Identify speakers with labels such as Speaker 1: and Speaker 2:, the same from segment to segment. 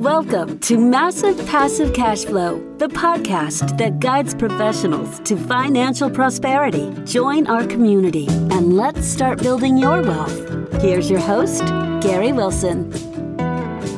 Speaker 1: Welcome to Massive Passive Cash Flow, the podcast that guides professionals to financial prosperity. Join our community and let's start building your wealth. Here's your host, Gary Wilson.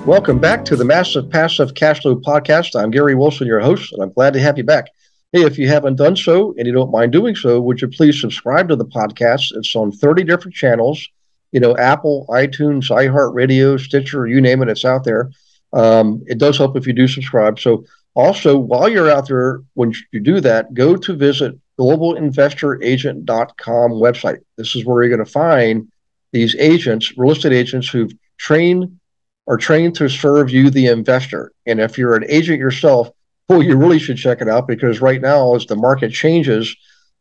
Speaker 2: Welcome back to the Massive Passive Cash Flow podcast. I'm Gary Wilson, your host, and I'm glad to have you back. Hey, if you haven't done so and you don't mind doing so, would you please subscribe to the podcast? It's on 30 different channels, Apple, iTunes, iHeartRadio, Stitcher, you name it, it's out there. It does help if you do subscribe. So also, while you're out there, when you do that, go to visit globalinvestoragent.com website. This is where you're going to find these agents, real estate agents who've trained to serve you, the investor. And if you're an agent yourself, well, you really should check it out, because right now, as the market changes,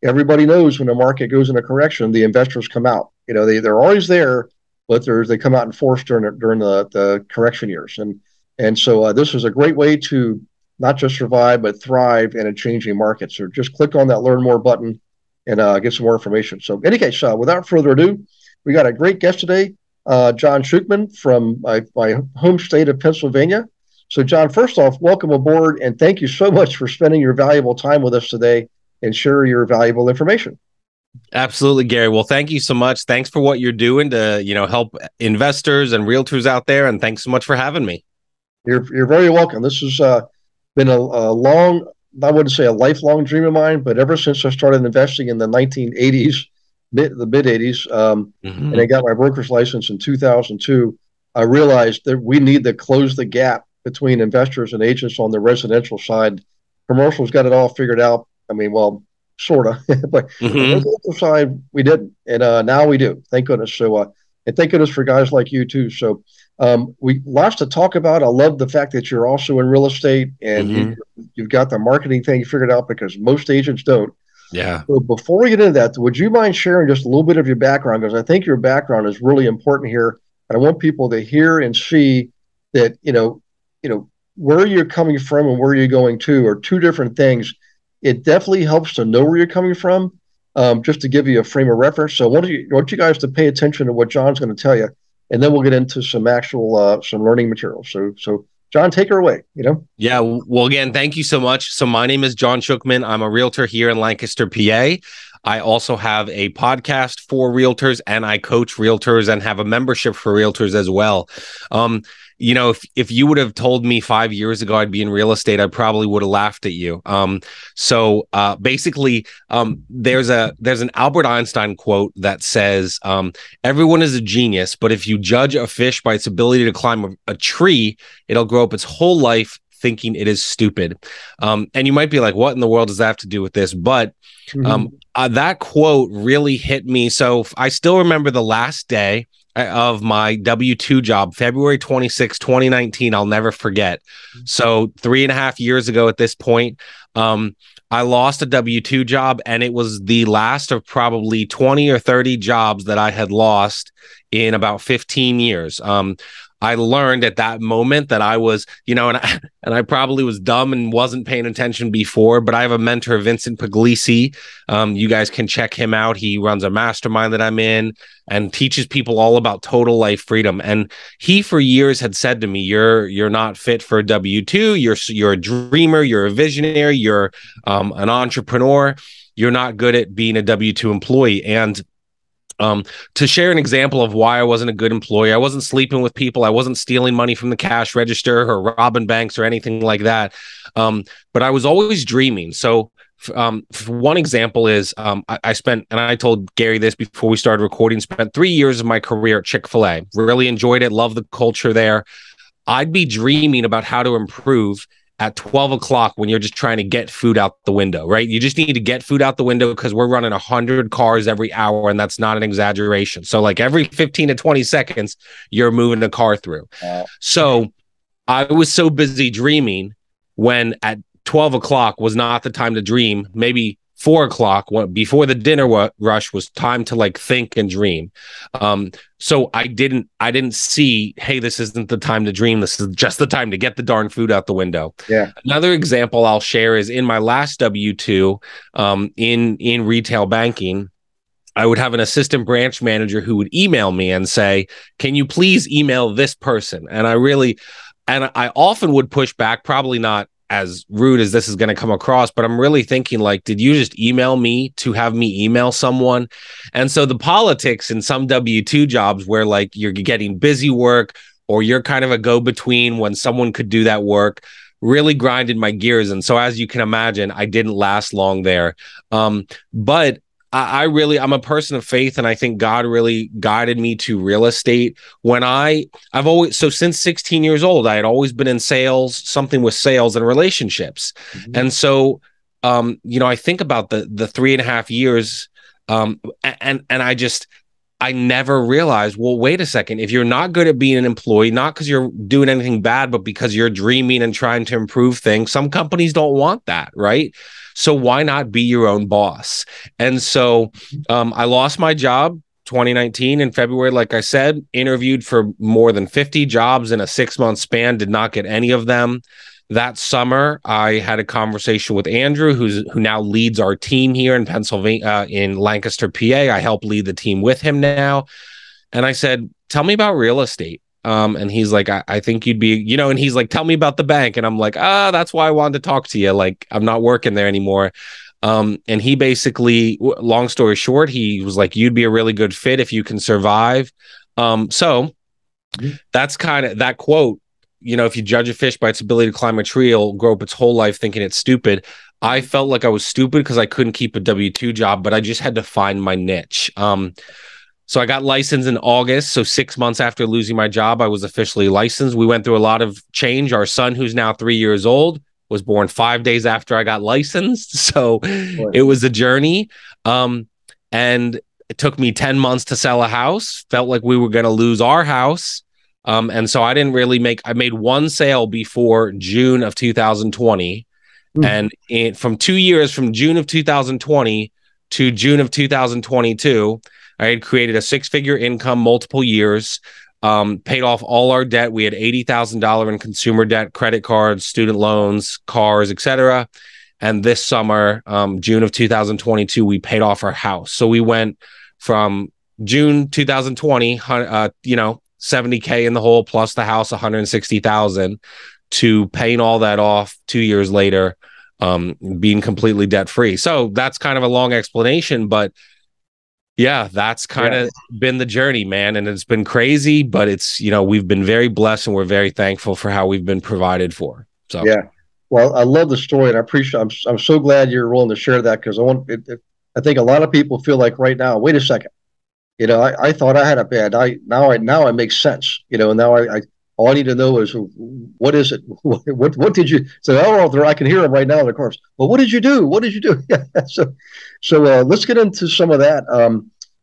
Speaker 2: everybody knows when the market goes into correction, the investors come out. They're always there, but they come out in force during the correction years. And so this is a great way to not just survive, but thrive in a changing market. So just click on that Learn More button and get some more information. So in any case, without further ado, we got a great guest today, John Schuchman from my home state of Pennsylvania. So John, first off, welcome aboard, and thank you so much for spending your valuable time with us today and share your valuable information.
Speaker 3: Absolutely, Gary. Well, thank you so much. Thanks for what you're doing to, help investors and realtors out there. And thanks so much for having me.
Speaker 2: You're very welcome. This has been a long, I wouldn't say a lifelong dream of mine, but ever since I started investing in the 1980s, the mid 80s, and I got my broker's license in 2002, I realized that we need to close the gap between investors and agents on the residential side. Commercial's got it all figured out. I mean, well, sort of, but on the residential side, we didn't. And now we do. Thank goodness. So, and thank goodness for guys like you too. So we lots to talk about. I love the fact that you're also in real estate and you've got the marketing thing figured out, because most agents don't.
Speaker 3: Yeah.
Speaker 2: So before we get into that, would you mind sharing just a little bit of your background? Because I think your background is really important here. And I want people to hear and see that, where you're coming from and where you're going to are two different things. It definitely helps to know where you're coming from, just to give you a frame of reference. So I want you guys to pay attention to what John's going to tell you, and then we'll get into some actual some learning material. So John, take her away.
Speaker 3: Yeah. Well, again, thank you so much. So my name is John Schuchman. I'm a realtor here in Lancaster, PA. I also have a podcast for realtors, and I coach realtors and have a membership for realtors as well. If you would have told me 5 years ago I'd be in real estate, I probably would have laughed at you. Basically, there's an Albert Einstein quote that says, everyone is a genius, but if you judge a fish by its ability to climb a tree, it'll grow up its whole life thinking it is stupid. And you might be like, what in the world does that have to do with this? But that quote really hit me. So I still remember the last day of my W-2 job, February 26, 2019. I'll never forget. So 3.5 years ago at this point, I lost a W-2 job, and it was the last of probably 20 or 30 jobs that I had lost in about 15 years. I learned at that moment that I was, and I probably was dumb and wasn't paying attention before, but I have a mentor, Vincent Puglisi. You guys can check him out. He runs a mastermind that I'm in and teaches people all about total life freedom. And he, for years, had said to me, you're not fit for a W-2. You're a dreamer. You're a visionary. You're an entrepreneur. You're not good at being a W-2 employee. And to share an example of why I wasn't a good employee, I wasn't sleeping with people, I wasn't stealing money from the cash register or robbing banks or anything like that. But I was always dreaming. So one example is I spent, and I told Gary this before we started recording, spent 3 years of my career at Chick-fil-A. Really enjoyed it, loved the culture there. I'd be dreaming about how to improve at 12 o'clock when you're just trying to get food out the window, right? You just need to get food out the window because we're running 100 cars every hour, and that's not an exaggeration. So like every 15 to 20 seconds, you're moving a car through. So I was so busy dreaming when at 12 o'clock was not the time to dream. Maybe 4 o'clock, before the dinner rush, was time to like think and dream. So I didn't see, hey, this isn't the time to dream. This is just the time to get the darn food out the window.
Speaker 2: Yeah.
Speaker 3: Another example I'll share is in my last W-2 in retail banking. I would have an assistant branch manager who would email me and say, can you please email this person? And And I often would push back, probably not as rude as this is going to come across, but I'm really thinking like, did you just email me to have me email someone? And so the politics in some W-2 jobs where like you're getting busy work or you're kind of a go-between when someone could do that work really grinded my gears. And so as you can imagine, I didn't last long there. But I'm a person of faith, and I think God really guided me to real estate. So since 16 years old, I had always been in sales, something with sales and relationships. Mm-hmm. And so, I think about the 3.5 years, and I never realized, well, wait a second, if you're not good at being an employee, not because you're doing anything bad, but because you're dreaming and trying to improve things, some companies don't want that, right? So why not be your own boss? And so I lost my job 2019 in February, like I said, interviewed for more than 50 jobs in a 6-month span, did not get any of them. That summer, I had a conversation with Andrew, who now leads our team here in Pennsylvania, in Lancaster, PA. I help lead the team with him now. And I said, tell me about real estate. And he's like, I think you'd be, and he's like, tell me about the bank. And I'm like, that's why I wanted to talk to you. Like, I'm not working there anymore. And he basically, long story short, he was like, you'd be a really good fit if you can survive. So that's kind of that quote. If you judge a fish by its ability to climb a tree, it'll grow up its whole life thinking it's stupid. I felt like I was stupid because I couldn't keep a W-2 job, but I just had to find my niche. So I got licensed in August. So 6 months after losing my job, I was officially licensed. We went through a lot of change. Our son, who's now 3 years old, was born 5 days after I got licensed. So it was a journey. And it took me 10 months to sell a house. Felt like we were going to lose our house. And so I didn't really I made one sale before June of 2020. And from 2 years, from June of 2020 to June of 2022, I had created a 6-figure income, multiple years, paid off all our debt. We had $80,000 in consumer debt, credit cards, student loans, cars, etc. And this summer, June of 2022, we paid off our house. So we went from June 2020, $70K in the hole plus the house, $160,000, to paying all that off 2 years later, being completely debt free. So that's kind of a long explanation, but yeah, that's kind of been the journey, man. And it's been crazy, but it's, we've been very blessed and we're very thankful for how we've been provided for. So,
Speaker 2: yeah, well, I love the story and I appreciate, I'm so glad you're willing to share that, because I think a lot of people feel like right now, wait a second, I thought I had a bad, now it makes sense, and now all I need to know is, what is it? What did you say? Oh, I can hear them right now in the course. Well, what did you do? What did you do? Yeah. So let's get into some of that.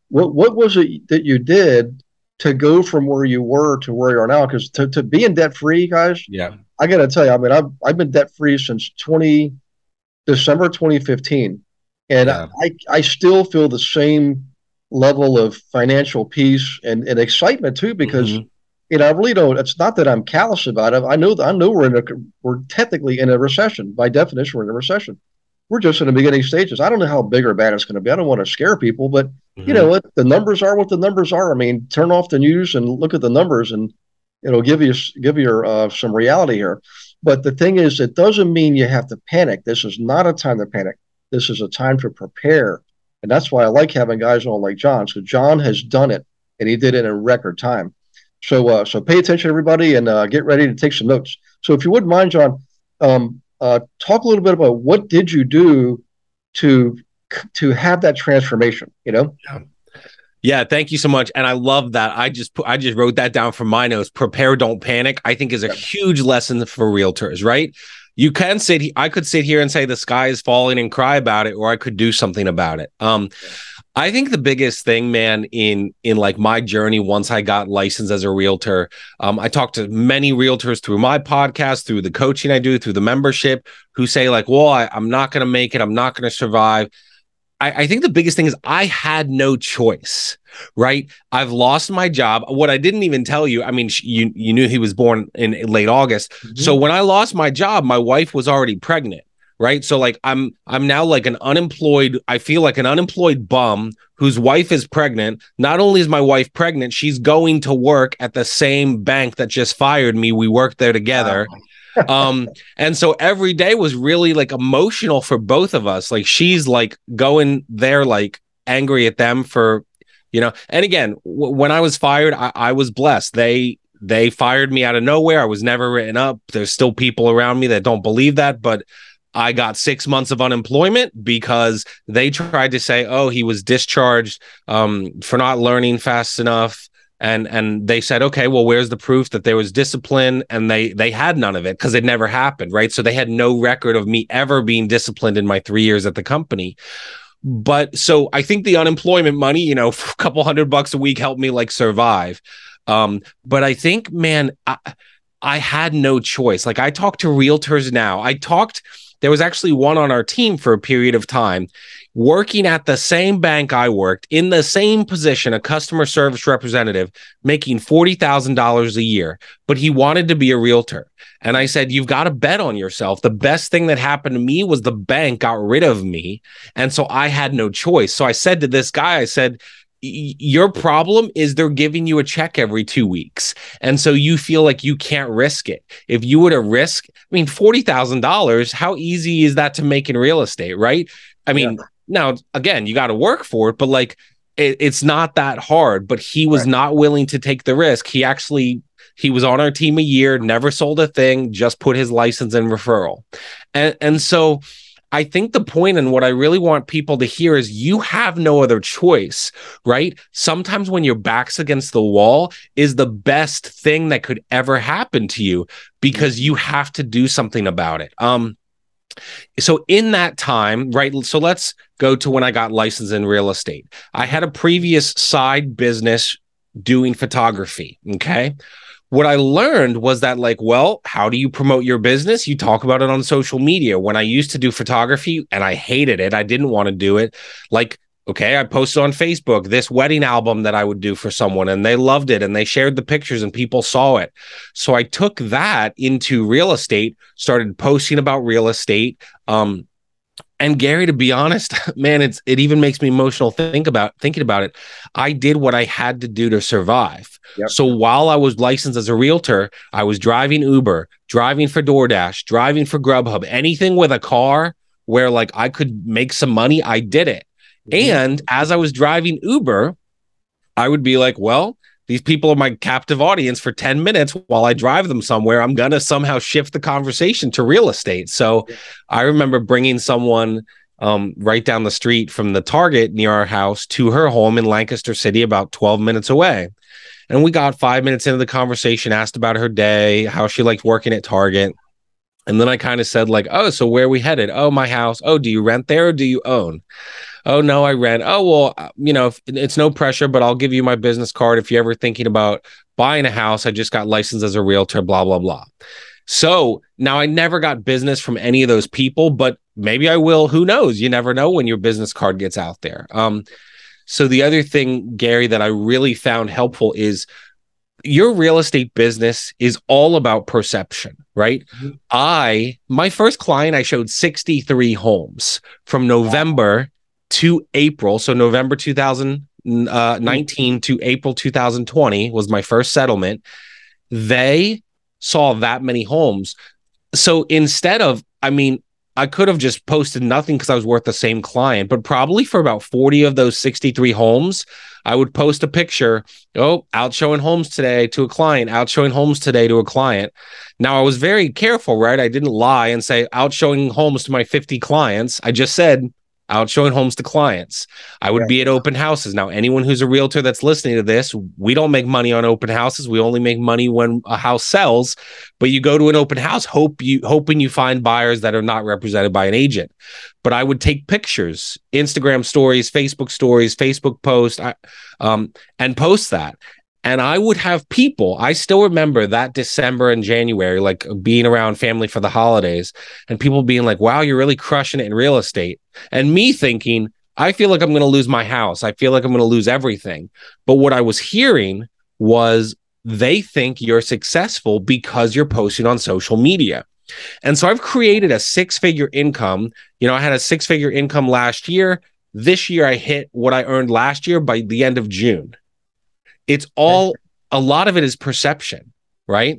Speaker 2: What was it that you did to go from where you were to where you are now? Because to being debt free, guys, I got to tell you, I mean, I've been debt free since December 2015, and I still feel the same level of financial peace and excitement too, because I really don't. It's not that I'm callous about it. I know we're technically in a recession. By definition, we're in a recession. We're just in the beginning stages. I don't know how big or bad it's going to be. I don't want to scare people, but you know what? The numbers are what the numbers are. I mean, turn off the news and look at the numbers, and it'll give you some reality here. But the thing is, it doesn't mean you have to panic. This is not a time to panic. This is a time to prepare, and that's why I like having guys on like John. So John has done it, and he did it in record time. So pay attention, everybody, and get ready to take some notes. So if you wouldn't mind, John, talk a little bit about what did you do to have that transformation,
Speaker 3: Yeah, thank you so much. And I love that. I just wrote that down from my notes. Prepare, don't panic, I think is a huge lesson for realtors, right? You can I could sit here and say the sky is falling and cry about it, or I could do something about it. I think the biggest thing, man, in like my journey, once I got licensed as a realtor, I talked to many realtors through my podcast, through the coaching I do, through the membership, who say like, well, I'm not going to make it. I'm not going to survive. I think the biggest thing is I had no choice, right? I've lost my job. What I didn't even tell you, I mean, you knew he was born in late August. So when I lost my job, my wife was already pregnant. right? So like I'm now like an unemployed, I feel like an unemployed bum whose wife is pregnant. Not only is my wife pregnant, she's going to work at the same bank that just fired me. We worked there together. And so every day was really like emotional for both of us. Like she's like going there like angry at them for, and again, when I was fired, I was blessed. They fired me out of nowhere. I was never written up. There's still people around me that don't believe that, but I got 6 months of unemployment because they tried to say, oh, he was discharged for not learning fast enough. And they said, okay, well, where's the proof that there was discipline? And they had none of it because it never happened, right? So they had no record of me ever being disciplined in my 3 years at the company. But so I think the unemployment money, a couple $100 a week helped me like survive. But I think, man, I had no choice. Like I talk to realtors now. There was actually one on our team for a period of time working at the same bank I worked in the same position, a customer service representative, making $40,000 a year, but he wanted to be a realtor. And I said, you've got to bet on yourself. The best thing that happened to me was the bank got rid of me. And so I had no choice. So I said to this guy, I said, your problem is they're giving you a check every 2 weeks. And so you feel like you can't risk it. If you were to risk, $40,000, how easy is that to make in real estate, right? Now, again, you got to work for it, but like it's not that hard. But he was not willing to take the risk. He was on our team a year, never sold a thing, just put his license in referral. And so I think the point and what I really want people to hear is you have no other choice, right? Sometimes when your back's against the wall is the best thing that could ever happen to you because you have to do something about it. So in that time, right? So let's go to when I got licensed in real estate. I had a previous side business doing photography. Okay. What I learned was that, like, well, how do you promote your business? You talk about it on social media. When I used to do photography and I hated it, I didn't want to do it. Like, okay, I posted on Facebook this wedding album that I would do for someone and they loved it and they shared the pictures and people saw it. So I took that into real estate, started posting about real estate. And Gary, to be honest, man, it even makes me emotional thinking about it. I did what I had to do to survive. Yep. So while I was licensed as a realtor, I was driving Uber, driving for DoorDash, driving for Grubhub, anything with a car where like I could make some money, I did it. Mm-hmm. And as I was driving Uber, I would be like, well, these people are my captive audience for 10 minutes while I drive them somewhere. I'm going to somehow shift the conversation to real estate. So I remember bringing someone right down the street from the Target near our house to her home in Lancaster City, about 12 minutes away. And we got 5 minutes into the conversation, asked about her day, how she liked working at Target. And then I kind of said like, oh, so where are we headed? Oh, my house. Oh, do you rent there or do you own? Oh, no, I rent. Oh, well, it's no pressure, but I'll give you my business card if you're ever thinking about buying a house. I just got licensed as a realtor, blah, blah, blah. So now I never got business from any of those people, but maybe I will. Who knows? You never know when your business card gets out there. So the other thing, Gary, that I really found helpful is your real estate business is all about perception, right? Mm-hmm. My first client, I showed 63 homes from November to April. So November 2019 to April 2020 was my first settlement. They saw that many homes. So instead of, I could have just posted nothing because I was worth the same client, but probably for about 40 of those 63 homes, I would post a picture, out showing homes today to a client, out showing homes today to a client. Now I was very careful, right? I didn't lie and say out showing homes to my 50 clients. I just said out showing homes to clients. I would be at open houses. Now, anyone who's a realtor that's listening to this, we don't make money on open houses. We only make money when a house sells, but you go to an open house, hoping you find buyers that are not represented by an agent. But I would take pictures, Instagram stories, Facebook posts, and post that. And I would have people, I still remember that December and January, like being around family for the holidays and people being like, wow, you're really crushing it in real estate. And me thinking, I feel like I'm going to lose my house. I feel like I'm going to lose everything. But what I was hearing was they think you're successful because you're posting on social media. And so I've created a 6-figure income. You know, I had a 6-figure income last year. This year I hit what I earned last year by the end of June. It's all, a lot of it is perception, right?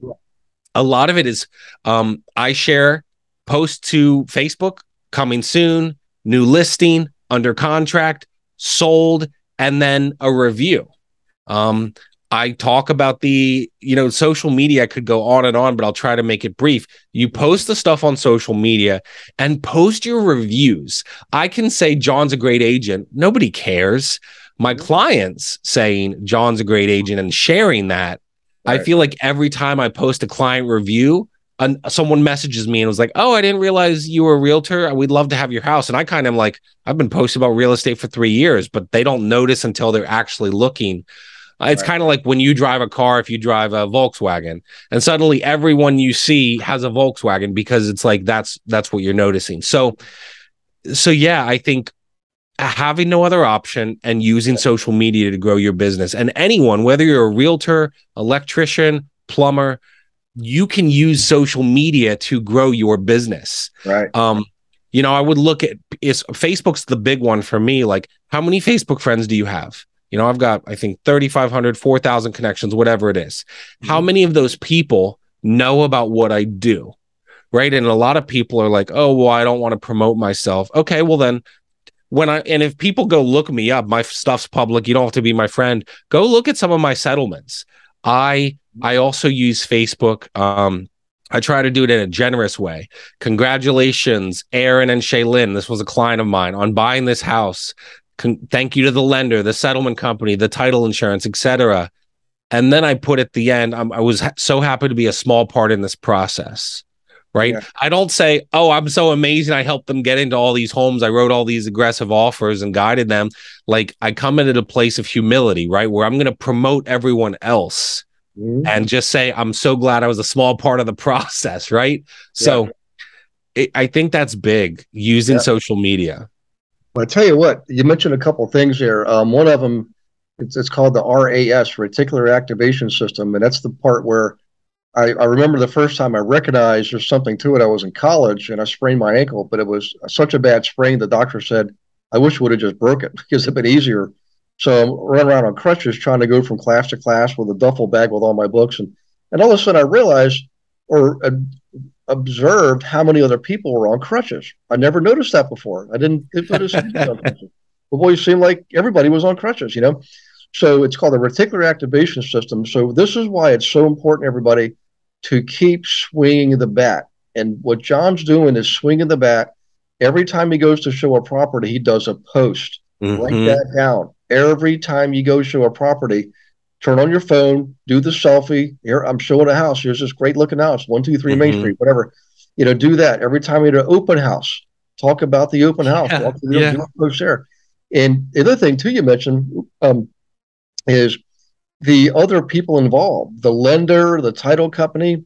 Speaker 3: A lot of it is, I share posts to Facebook, coming soon, new listing, under contract, sold, and then a review. I talk about the, social media. I could go on and on, but I'll try to make it brief. You post the stuff on social media and post your reviews. I can say John's a great agent. Nobody cares. My clients saying John's a great agent and sharing that. Right. I feel like every time I post a client review, someone messages me and was like, "Oh, I didn't realize you were a realtor. We'd love to have your house." And I kind of am like, I've been posting about real estate for 3 years, but they don't notice until they're actually looking. It's kind of like when you drive a car, if you drive a Volkswagen, and suddenly everyone you see has a Volkswagen, because it's like that's what you're noticing. So yeah, I think having no other option and using social media to grow your business, and anyone, whether you're a realtor, electrician, plumber, you can use social media to grow your business.
Speaker 2: Right.
Speaker 3: I would look at Facebook's the big one for me. Like, how many Facebook friends do you have? I've got, I think, 3,500, 4,000 connections, whatever it is. How many of those people know about what I do? Right. And a lot of people are like, "Oh, well, I don't want to promote myself." Okay, well then, if people go look me up, my stuff's public. You don't have to be my friend. Go look at some of my settlements. I also use Facebook. I try to do it in a generous way. Congratulations, Aaron and Shaylin. This was a client of mine on buying this house. Thank you to the lender, the settlement company, the title insurance, etc. And then I put at the end, I was so happy to be a small part in this process. Right. Yeah. I don't say, "Oh, I'm so amazing. I helped them get into all these homes. I wrote all these aggressive offers and guided them." Like, I come in at a place of humility, right, where I'm going to promote everyone else and just say, "I'm so glad I was a small part of the process." Right. So I think that's big, using social media.
Speaker 2: Well, I tell you what, you mentioned a couple of things there. One of them, it's called the RAS, Reticular Activation System. And that's the part where I remember the first time I recognized there's something to it. I was in college and I sprained my ankle, but it was such a bad sprain. The doctor said, "I wish it would have just broke it because it'd been easier." So I'm running around on crutches trying to go from class to class with a duffel bag with all my books. And all of a sudden I realized or observed how many other people were on crutches. I never noticed that before. I didn't notice anybody on crutches. But boy, it seemed like everybody was on crutches, So it's called the Reticular Activation System. So this is why it's so important, everybody, to keep swinging the bat. And what John's doing is swinging the bat. Every time he goes to show a property, he does a post. Write that down. Every time you go show a property, turn on your phone, do the selfie. Here, I'm showing a house. Here's this great looking house, 123 Main Street, whatever. Do that. Every time you do an open house, talk about the open house. Do a post there. And the other thing, too, you mentioned is the other people involved, the lender, the title company,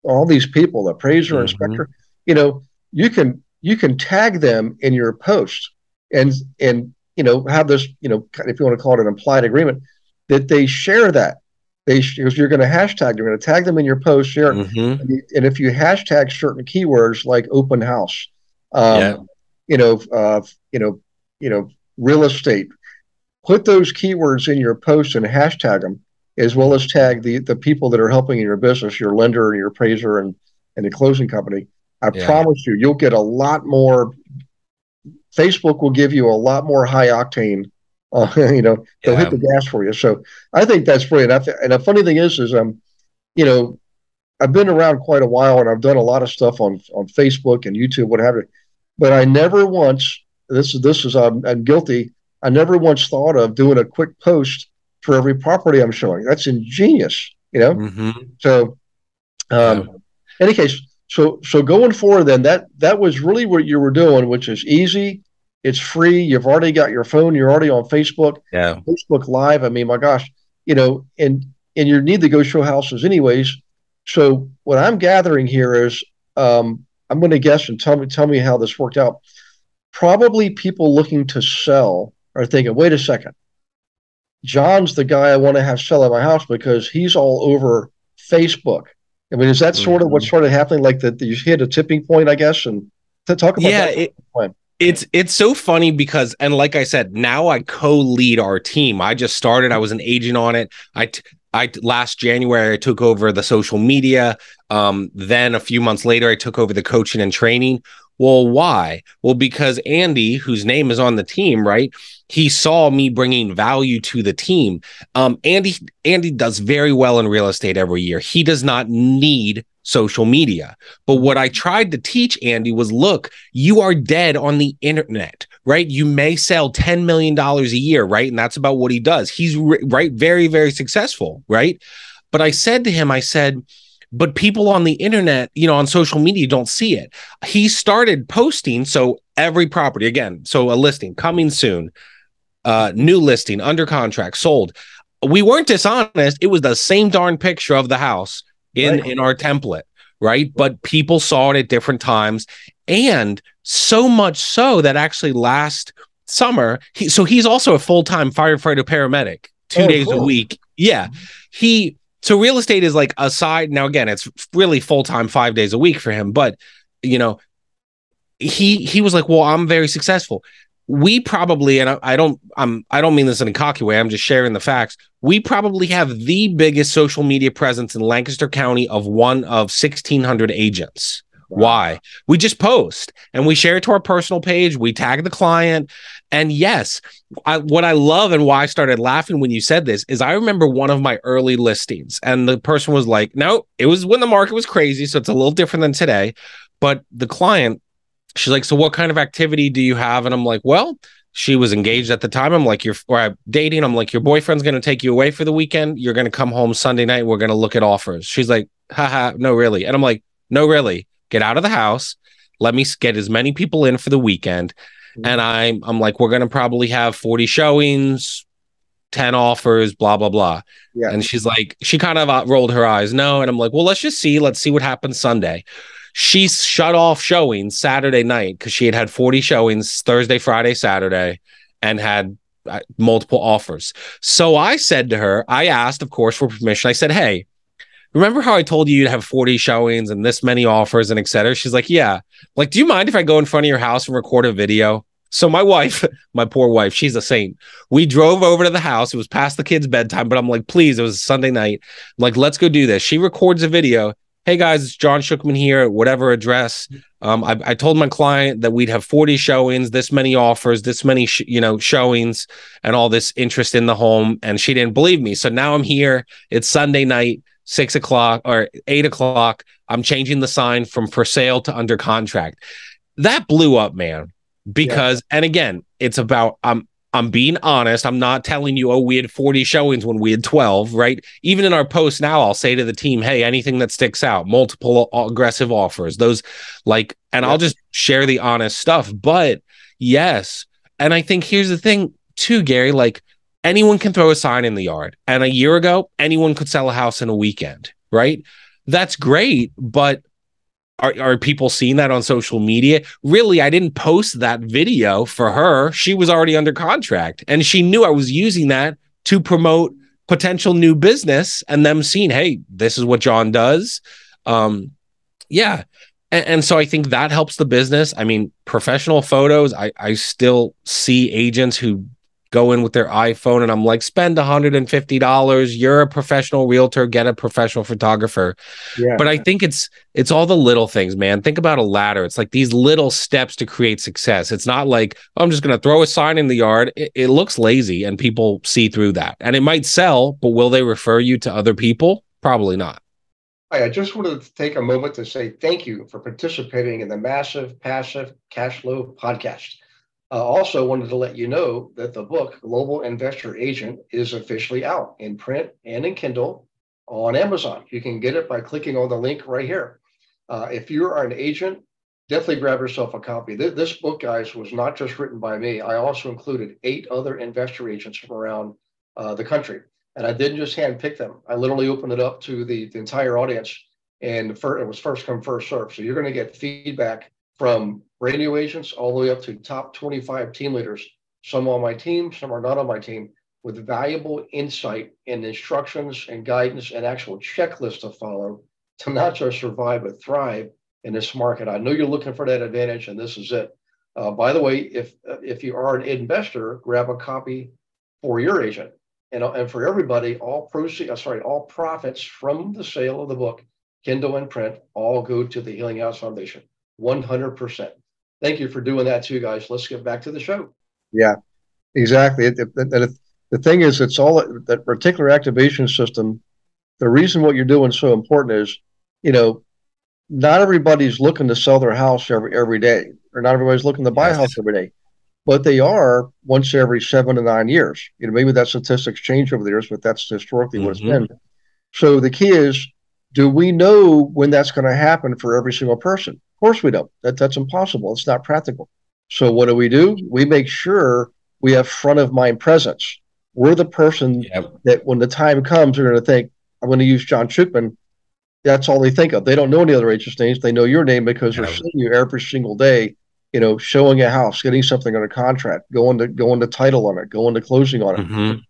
Speaker 2: all these people, the appraiser, inspector. You can tag them in your post and have this, if you want to call it an implied agreement, that they share that. Because you're going to hashtag, you're going to tag them in your post, share it. And if you hashtag certain keywords like open house, real estate, put those keywords in your post and hashtag them, as well as tag the people that are helping in your business, your lender and your appraiser and the closing company. I promise you'll get a lot more. Facebook will give you a lot more high octane. They'll hit the gas for you. So I think that's brilliant. And the funny thing is I've been around quite a while and I've done a lot of stuff on Facebook and YouTube, what have you. But I never once, I'm guilty. I never once thought of doing a quick post for every property I'm showing. That's ingenious, So, any case, so going forward, then that was really what you were doing, which is easy. It's free. You've already got your phone. You're already on Facebook. Yeah. Facebook Live. I mean, my gosh, and you need to go show houses anyways. So what I'm gathering here is, I'm going to guess and tell me how this worked out. Probably people looking to sell are thinking, wait a second, John's the guy I want to have sell at my house because he's all over Facebook. I mean, is that sort of what's sort of happening? Like that you hit a tipping point, I guess, and to talk about that.
Speaker 3: It's so funny because, and like I said, now I co-lead our team. I just started. I was an agent on it. I last January I took over the social media. Then a few months later I took over the coaching and training. Well, why? Well, because Andy, whose name is on the team, right? He saw me bringing value to the team. Andy does very well in real estate every year. He does not need social media. But what I tried to teach Andy was, look, you are dead on the internet, right? You may sell $10 million a year, right? And that's about what he does. He's right, very, very successful, right? But I said to him, I said, but people on the internet, on social media don't see it. He started posting. So every property, again, so a listing coming soon, new listing, under contract, sold. We weren't dishonest. It was the same darn picture of the house in our template, right? But people saw it at different times. And so much so that actually last summer, he's also a full-time firefighter paramedic, 2 days a week. Yeah. So real estate is like a side. Now, again, it's really full-time 5 days a week for him. But, he was like, well, I'm very successful. We probably, and I don't mean this in a cocky way, I'm just sharing the facts. We probably have the biggest social media presence in Lancaster County of 1,600 agents. Wow. Why? We just post and we share it to our personal page. We tag the client. And yes, what I love and why I started laughing when you said this is I remember one of my early listings and the person was like, no, it was when the market was crazy. So it's a little different than today. But the client, she's like, so what kind of activity do you have? And I'm like, well, she was engaged at the time. I'm like, I'm dating. I'm like, your boyfriend's going to take you away for the weekend. You're going to come home Sunday night. We're going to look at offers. She's like, haha, no, really. And I'm like, no, really. Get out of the house. Let me get as many people in for the weekend. And I'm like, we're going to probably have 40 showings, 10 offers, blah, blah, blah. Yeah. And she's like, she kind of rolled her eyes. No. And I'm like, well, let's see what happens Sunday. She shut off showings Saturday night because she had 40 showings Thursday, Friday, Saturday, and had multiple offers. So I said to her, I asked, of course, for permission. I said, hey, remember how I told you you'd have 40 showings and this many offers and et cetera? She's like, yeah. Like, do you mind if I go in front of your house and record a video? So my wife, my poor wife, she's a saint. We drove over to the house. It was past the kids' bedtime, but I'm like, please, it was a Sunday night. I'm like, let's go do this. She records a video. Hey guys, it's John Schuchman here at whatever address. I told my client that we'd have 40 showings, this many offers, this many, showings and all this interest in the home. And she didn't believe me. So now I'm here. It's Sunday night, 6 o'clock or 8 o'clock. I'm changing the sign from for sale to under contract. That blew up, man, because, and again, it's about, I'm being honest. I'm not telling you, oh, we had 40 showings when we had 12, right? Even in our post now, I'll say to the team, hey, anything that sticks out, multiple aggressive offers, those like, and I'll just share the honest stuff. But yes. And I think here's the thing too, Gary, like anyone can throw a sign in the yard. And a year ago, anyone could sell a house in a weekend, right? That's great. But are people seeing that on social media? Really, I didn't post that video for her. She was already under contract and she knew I was using that to promote potential new business and them seeing, hey, this is what John does. Yeah. And so I think that helps the business. I mean, professional photos, I still see agents who go in with their iPhone and I'm like, spend $150. You're a professional realtor, get a professional photographer. Yeah. But I think it's all the little things, man. Think about a ladder. It's like these little steps to create success. It's not like, oh, I'm just going to throw a sign in the yard. It looks lazy and people see through that. And it might sell, but will they refer you to other people? Probably not.
Speaker 2: I just wanted to take a moment to say thank you for participating in the Massive Passive Cash Flow podcast. Also wanted to let you know that the book Global Investor Agent is officially out in print and in Kindle on Amazon. You can get it by clicking on the link right here. If you are an agent, definitely grab yourself a copy. This book, guys, was not just written by me. I also included 8 other investor agents from around the country. And I didn't just handpick them. I literally opened it up to the entire audience. And it was first come, first serve. So you're going to get feedback from brand new agents all the way up to top 25 team leaders, some on my team, some are not on my team, with valuable insight and instructions and guidance and actual checklists to follow to not just survive, but thrive in this market. I know you're looking for that advantage, and this is it. By the way, if you are an investor, grab a copy for your agent. And for everybody, all profits from the sale of the book, Kindle and print, all go to the Healing House Foundation, 100%. Thank you for doing that too, guys. Let's get back to the show. Yeah, exactly. The thing is, it's all that reticular activation system. The reason what you're doing is so important is, not everybody's looking to sell their house every day, or not everybody's looking to buy a house every day, but they are once every 7 to 9 years. Maybe that statistics change over the years, but that's historically what it's been. So the key is, do we know when that's going to happen for every single person? Of course we don't. That's impossible. It's not practical. So what do? We make sure we have front of mind presence. We're the person that when the time comes, they're going to think, I'm going to use John Schuchman. That's all they think of. They don't know any other agents' names. They know your name because they're seeing you every single day, showing a house, getting something on a contract, going to title on it, going to closing on it,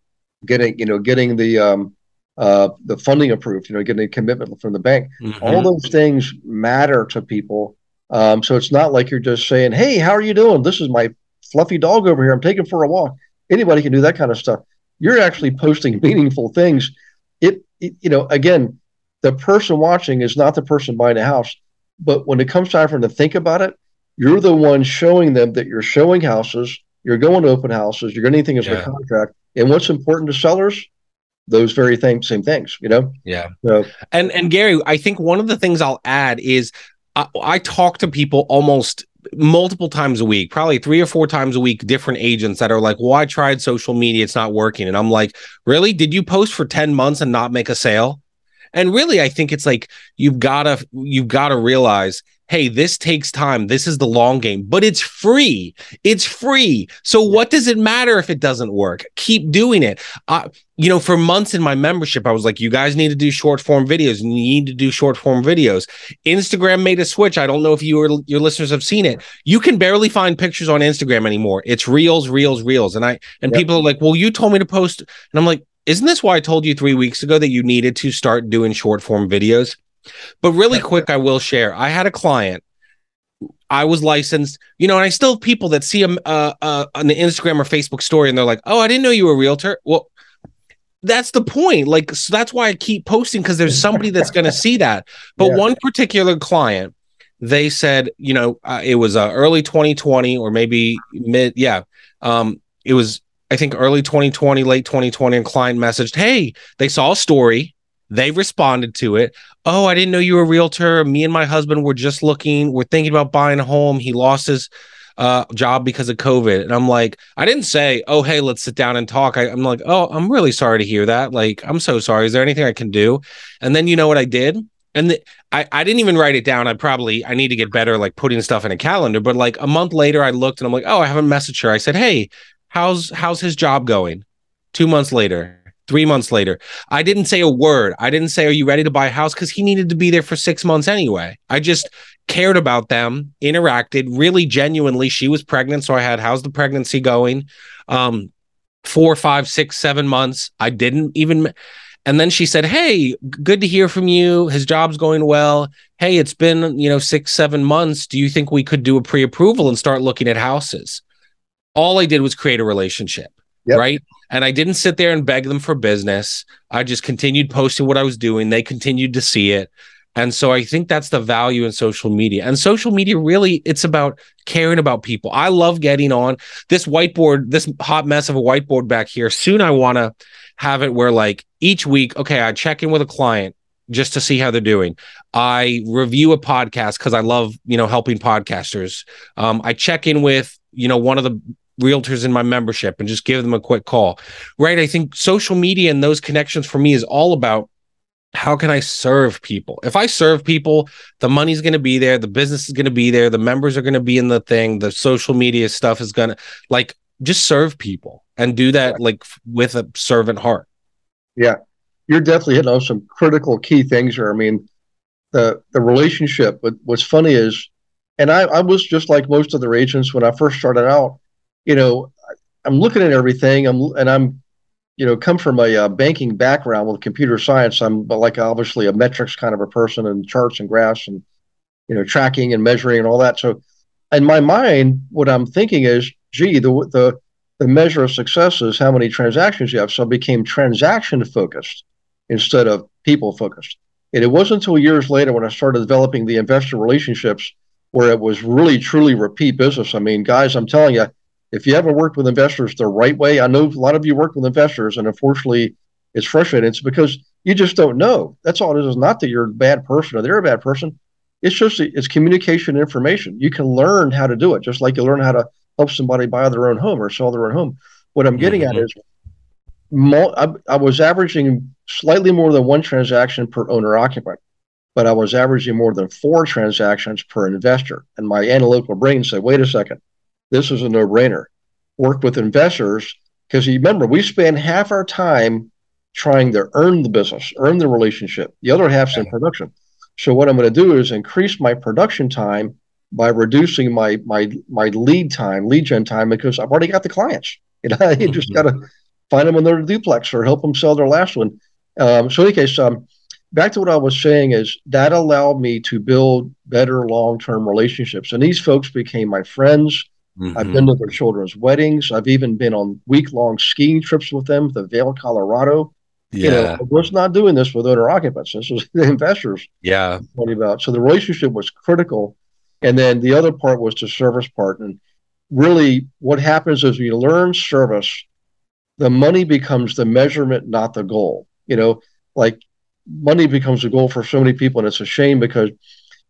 Speaker 2: getting the funding approved, getting a commitment from the bank. All those things matter to people. So it's not like you're just saying, hey, how are you doing? This is my fluffy dog over here. I'm taking for a walk. Anybody can do that kind of stuff. You're actually posting meaningful things. Again, the person watching is not the person buying a house, but when it comes time for them to think about it, you're the one showing them that you're showing houses, you're going to open houses, you're getting things in a contract. And what's important to sellers? Those very same things,
Speaker 3: Yeah. So, and Gary, I think one of the things I'll add is I talk to people almost multiple times a week, probably 3 or 4 times a week, different agents that are like, well, I tried social media, it's not working. And I'm like, really? Did you post for 10 months and not make a sale? And really, I think it's like, you've got to realize, hey, this takes time. This is the long game, but it's free. It's free. So what does it matter if it doesn't work? Keep doing it. For months in my membership, I was like, you guys need to do short form videos. You need to do short form videos. Instagram made a switch. I don't know if your listeners have seen it. You can barely find pictures on Instagram anymore. It's reels. And people are like, well, you told me to post. And I'm like, isn't this why I told you 3 weeks ago that you needed to start doing short form videos? But really quick, I will share. I had a client. I was licensed, and I still have people that see on the Instagram or Facebook story, and they're like, "Oh, I didn't know you were a realtor." Well, that's the point. Like, so that's why I keep posting, because there's somebody that's going to see that. But one particular client, they said, it was early 2020 or maybe mid. Yeah, it was, I think, early 2020, late 2020. And client messaged, "Hey, they saw a story. They responded to it. Oh, I didn't know you were a realtor. Me and my husband were just looking. We're thinking about buying a home. He lost his job because of COVID." And I'm like, I didn't say, "Oh, hey, let's sit down and talk." I'm like, "Oh, I'm really sorry to hear that. Like, I'm so sorry. Is there anything I can do?" And then you know what I did? And I didn't even write it down. I need to get better, like putting stuff in a calendar. But like a month later, I looked and I'm like, oh, I haven't messaged her. I said, "Hey, how's his job going?" 2 months later. 3 months later, I didn't say a word. I didn't say, "Are you ready to buy a house?" Because he needed to be there for 6 months anyway. I just cared about them, interacted really genuinely. She was pregnant, so I had, "How's the pregnancy going?" 4, 5, 6, 7 months. I didn't even. And then she said, "Hey, good to hear from you. His job's going well. Hey, it's been 6, 7 months. Do you think we could do a pre-approval and start looking at houses?" All I did was create a relationship, right? And I didn't sit there and beg them for business. I just continued posting what I was doing. They continued to see it. And so I think that's the value in social media. And social media, really, it's about caring about people. I love getting on this whiteboard, this hot mess of a whiteboard back here. Soon I want to have it where, like, each week, okay, I check in with a client just to see how they're doing. I review a podcast because I love, helping podcasters. I check in with, one of the realtors in my membership and just give them a quick call, right? I think social media and those connections for me is all about, how can I serve people? If I serve people, the money's going to be there, the business is going to be there, the members are going to be in the thing, the social media stuff is going to, like, just serve people and do that like with a servant heart. Yeah, you're definitely hitting on some critical key things here. I mean, the relationship. But what's funny is, and I was just like most other agents when I first started out. I'm looking at everything. I'm
Speaker 2: come from a banking background with computer science. I'm like obviously a metrics kind of a person, and charts and graphs and tracking and measuring and all that. So in my mind, what I'm thinking is, gee, the measure of success is how many transactions you have. So I became transaction focused instead of people focused. And it wasn't until years later when I started developing the investor relationships where it was really truly repeat business. I mean, guys, I'm telling you, if you haven't worked with investors the right way, I know a lot of you work with investors, and unfortunately, it's frustrating. It's because you just don't know. That's all it is. It's not that you're a bad person or they're a bad person. It's just it's communication information. You can learn how to do it, just like you learn how to help somebody buy their own home or sell their own home. What I'm getting at is I was averaging slightly more than one transaction per owner occupant, but I was averaging more than 4 transactions per investor. And my analytical brain said, wait a second, this is a no-brainer. Work with investors, because you remember, we spend half our time trying to earn the business, earn the relationship. The other half's in production. So what I'm going to do is increase my production time by reducing my lead gen time, because I've already got the clients. You just got to find them in their duplex or help them sell their last one. So in any case, back to what I was saying is that allowed me to build better long-term relationships. And these folks became my friends. I've been to their children's weddings. I've even been on week-long skiing trips with them to Vail, Colorado. I was not doing this with owner occupants. This was the investors.
Speaker 3: Yeah.
Speaker 2: About. So the relationship was critical. And then the other part was the service part. And really what happens is when you learn service, the money becomes the measurement, not the goal. Like money becomes a goal for so many people. And it's a shame, because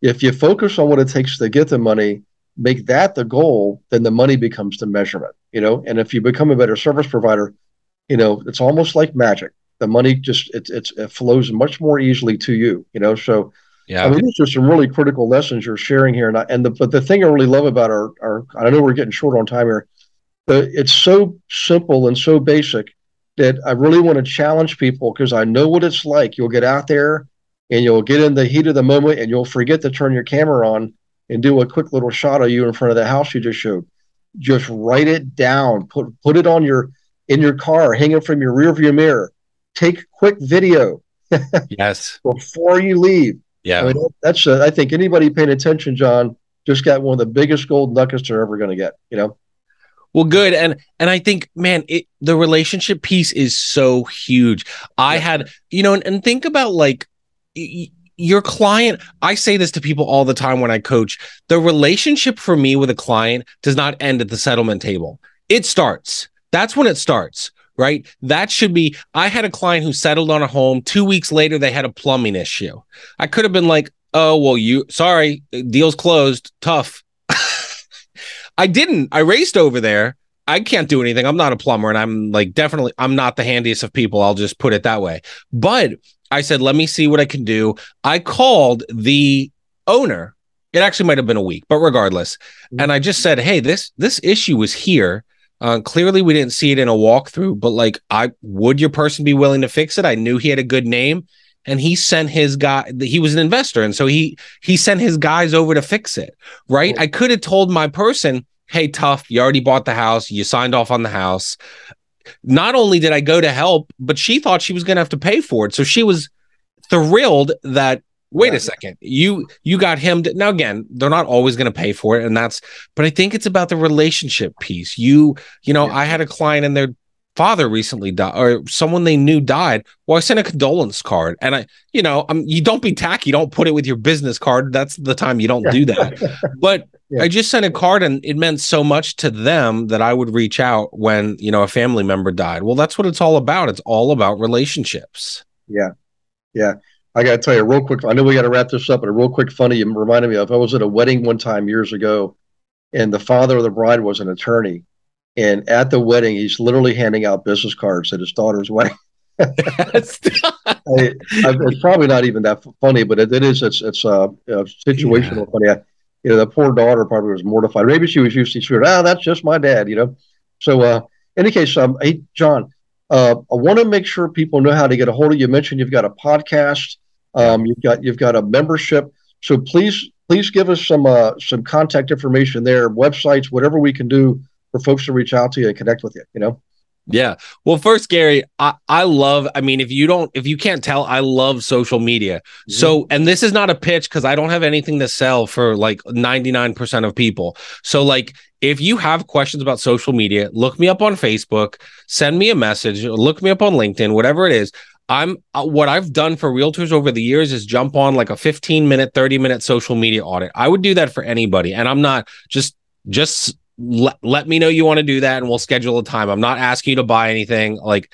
Speaker 2: if you focus on what it takes to get the money, make that the goal, then the money becomes the measurement, and if you become a better service provider, it's almost like magic. The money just, it flows much more easily to you, so. Yeah. I mean, these are some really critical lessons you're sharing here. But the thing I really love about our I know we're getting short on time here, but it's so simple and so basic that I really want to challenge people, because I know what it's like. You'll get out there and you'll get in the heat of the moment and you'll forget to turn your camera on and do a quick little shot of you in front of the house you just showed. Just write it down, put it on in your car, hang it from your rearview mirror, take quick video.
Speaker 3: Yes.
Speaker 2: Before you leave.
Speaker 3: Yeah.
Speaker 2: I mean, that's I think anybody paying attention, John, just got one of the biggest gold nuggets they're ever going to get,
Speaker 3: Well, good. And I think, man, the relationship piece is so huge. I had, and think about like your client. I say this to people all the time when I coach. The relationship for me with a client does not end at the settlement table. It starts. That's when it starts, right? That should be, I had a client who settled on a home. 2 weeks later, they had a plumbing issue. I could have been like, oh, well, sorry, deal's closed, tough. I didn't. I raced over there. I can't do anything. I'm not a plumber, and I'm like, definitely, I'm not the handiest of people. I'll just put it that way. But I said, let me see what I can do. I called the owner. It actually might have been a week, but regardless. And I just said, hey, this issue was here. Clearly, we didn't see it in a walkthrough, but like, would your person be willing to fix it? I knew he had a good name, and he sent his guy. He was an investor, and so he sent his guys over to fix it. Right? I could have told my person, hey, tough, you already bought the house, you signed off on the house. Not only did I go to help, but she thought she was going to have to pay for it. So she was thrilled that, wait a second, you got him to, now again, they're not always going to pay for it. But I think it's about the relationship piece. I had a client and their father recently died, or someone they knew died. Well, I sent a condolence card, and you don't be tacky. Don't put it with your business card. That's the time you don't do that. But I just sent a card, and it meant so much to them that I would reach out when, a family member died. Well, that's what it's all about. It's all about relationships.
Speaker 2: Yeah. Yeah. I got to tell you real quick. I know we got to wrap this up, but a real quick funny you reminded me of. I was at a wedding one time years ago, and the father of the bride was an attorney. And at the wedding, he's literally handing out business cards at his daughter's wedding. It's probably not even that funny, but it's situational funny. The poor daughter probably was mortified. Maybe she was used to sure, that's just my dad, So in any case, hey, John, I want to make sure people know how to get a hold of you. You mentioned you've got a podcast, you've got a membership. So please give us some contact information there, websites, whatever we can do for folks to reach out to you and connect with you,
Speaker 3: Yeah. Well, first, Gary, I mean, if you can't tell, I love social media. So, and this is not a pitch because I don't have anything to sell for like 99% of people. So, like, if you have questions about social media, look me up on Facebook, send me a message, look me up on LinkedIn, whatever it is. What I've done for realtors over the years is jump on like a 15-minute, 30-minute social media audit. I would do that for anybody. And I'm not just let me know you want to do that and we'll schedule a time. I'm not asking you to buy anything. Like,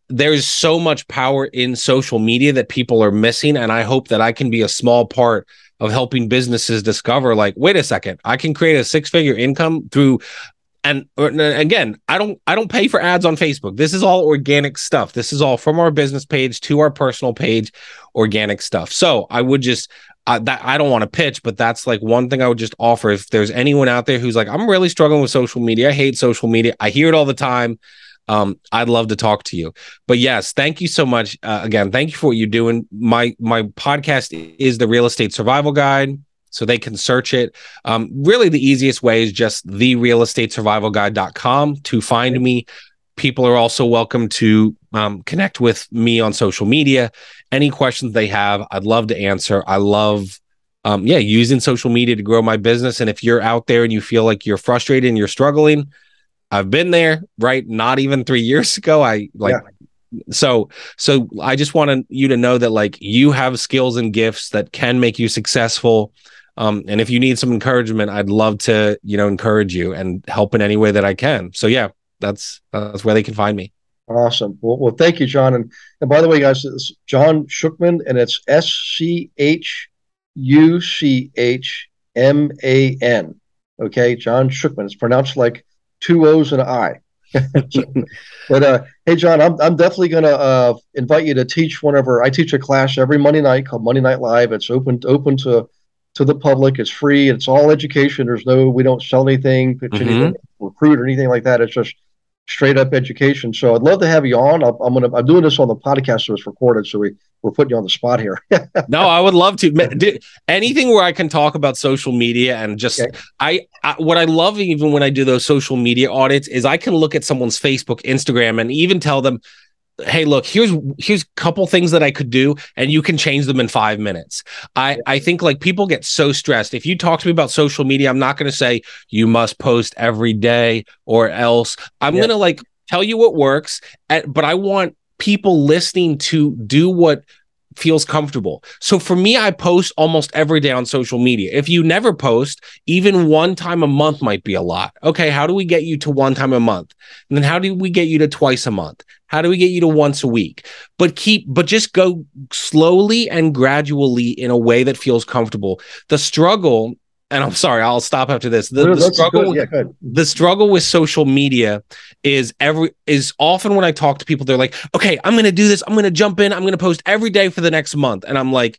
Speaker 3: there's so much power in social media that people are missing. And I hope that I can be a small part of helping businesses discover, like, wait a second, I can create a 6-figure income through. And again, I don't pay for ads on Facebook. This is all organic stuff. This is all from our business page to our personal page, organic stuff. So I would just, that I don't want to pitch, but that's like one thing I would just offer. If there's anyone out there who's like, I'm really struggling with social media, I hate social media, I hear it all the time, I'd love to talk to you. But yes, thank you so much. Again, thank you for what you're doing. My podcast is the Real Estate Survival Guide, so they can search it. Really, the easiest way is just therealestatesurvivalguide.com to find me. People are also welcome to connect with me on social media. Any questions they have, I'd love to answer. I love, using social media to grow my business. And if you're out there and you feel like you're frustrated and you're struggling, I've been there, right? Not even 3 years ago. So I just wanted you to know that, like, you have skills and gifts that can make you successful. And if you need some encouragement, I'd love to, encourage you and help in any way that I can. So yeah, that's where they can find me.
Speaker 2: Awesome. Well, thank you, John. And by the way, guys, it's John Schuchman, and it's SCHUCHMAN. Okay, John Schuchman. It's pronounced like 2 O's and an I. But hey, John, I'm definitely going to invite you to teach whenever I teach a class every Monday night called Monday Night Live. It's open to the public. It's free. It's all education. We don't sell anything, pitch anything, recruit or anything like that. It's just straight up education. So I'd love to have you on. I'm doing this on the podcast, so it's recorded. So we're putting you on the spot here.
Speaker 3: No, I would love to. Anything where I can talk about social media and just, okay. What I love, even when I do those social media audits, is I can look at someone's Facebook, Instagram, and even tell them, hey, look, here's a couple things that I could do, and you can change them in 5 minutes. I think, like, people get so stressed. If you talk to me about social media, I'm not going to say you must post every day or else. I'm going to, like, tell you what works, but I want people listening to do what feels comfortable. So for me, I post almost every day on social media. If you never post, even one time a month might be a lot. Okay, how do we get you to one time a month? And then how do we get you to twice a month? How do we get you to once a week? But just go slowly and gradually in a way that feels comfortable. The struggle, and I'm sorry, I'll stop after this. The struggle with social media is often when I talk to people, they're like, okay, I'm going to do this. I'm going to jump in. I'm going to post every day for the next month. And I'm like,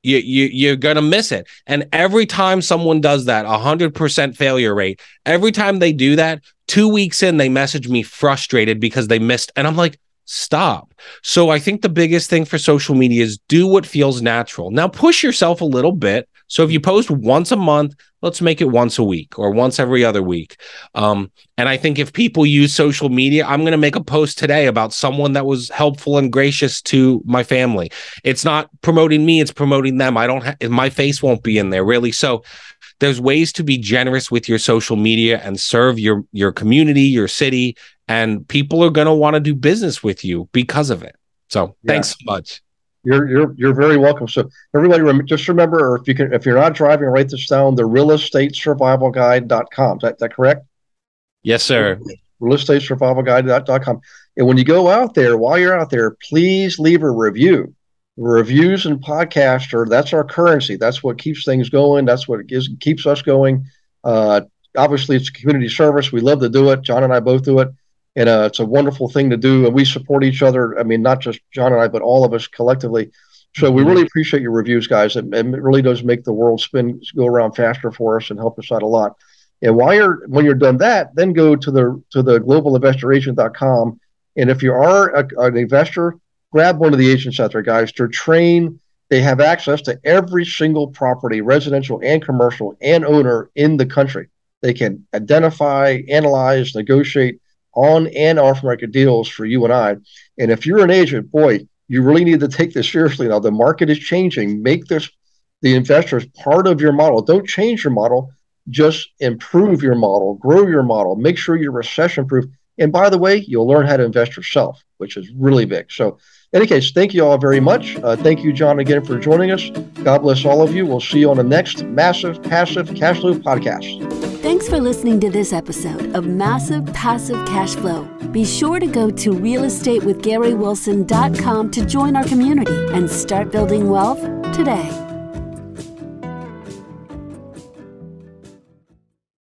Speaker 3: you're going to miss it. And every time someone does that, 100% failure rate, every time they do that, 2 weeks in, they message me frustrated because they missed. And I'm like, stop. So I think the biggest thing for social media is do what feels natural. Now push yourself a little bit. So if you post once a month, let's make it once a week or once every other week. And I think if people use social media, I'm going to make a post today about someone that was helpful and gracious to my family. It's not promoting me, it's promoting them. My face won't be in there, really. So there's ways to be generous with your social media and serve your community, your city, and people are going to want to do business with you because of it. So thanks so much.
Speaker 2: You're very welcome. So everybody, just remember, or if you're not driving, write this down: the realestatesurvivalguide.com. Is that correct?
Speaker 3: Yes, sir.
Speaker 2: realestatesurvivalguide.com. And when you go out there, while you're out there, please leave a review. Reviews and podcasts that's our currency. That's what keeps things going. That's what keeps us going. Obviously, it's a community service. We love to do it. John and I both do it. And it's a wonderful thing to do. And we support each other. I mean, not just John and I, but all of us collectively. So we really appreciate your reviews, guys. It really does make the world go around faster for us and help us out a lot. And when you're done that, then go to the globalinvestoragent.com. And if you are an investor, grab one of the agents out there, guys. They're trained. They have access to every single property, residential and commercial, and owner in the country. They can identify, analyze, negotiate on and off market deals for you and I. And if you're an agent, boy, you really need to take this seriously now. The market is changing. Make this the investors part of your model. Don't change your model. Just improve your model, grow your model, make sure you're recession proof. And by the way, you'll learn how to invest yourself, which is really big. So in any case, thank you all very much. Thank you, John, again for joining us. God bless all of you. We'll see you on the next Massive Passive Cash Flow podcast.
Speaker 1: Thanks for listening to this episode of Massive Passive Cash Flow. Be sure to go to realestatewithgarywilson.com to join our community and start building wealth today.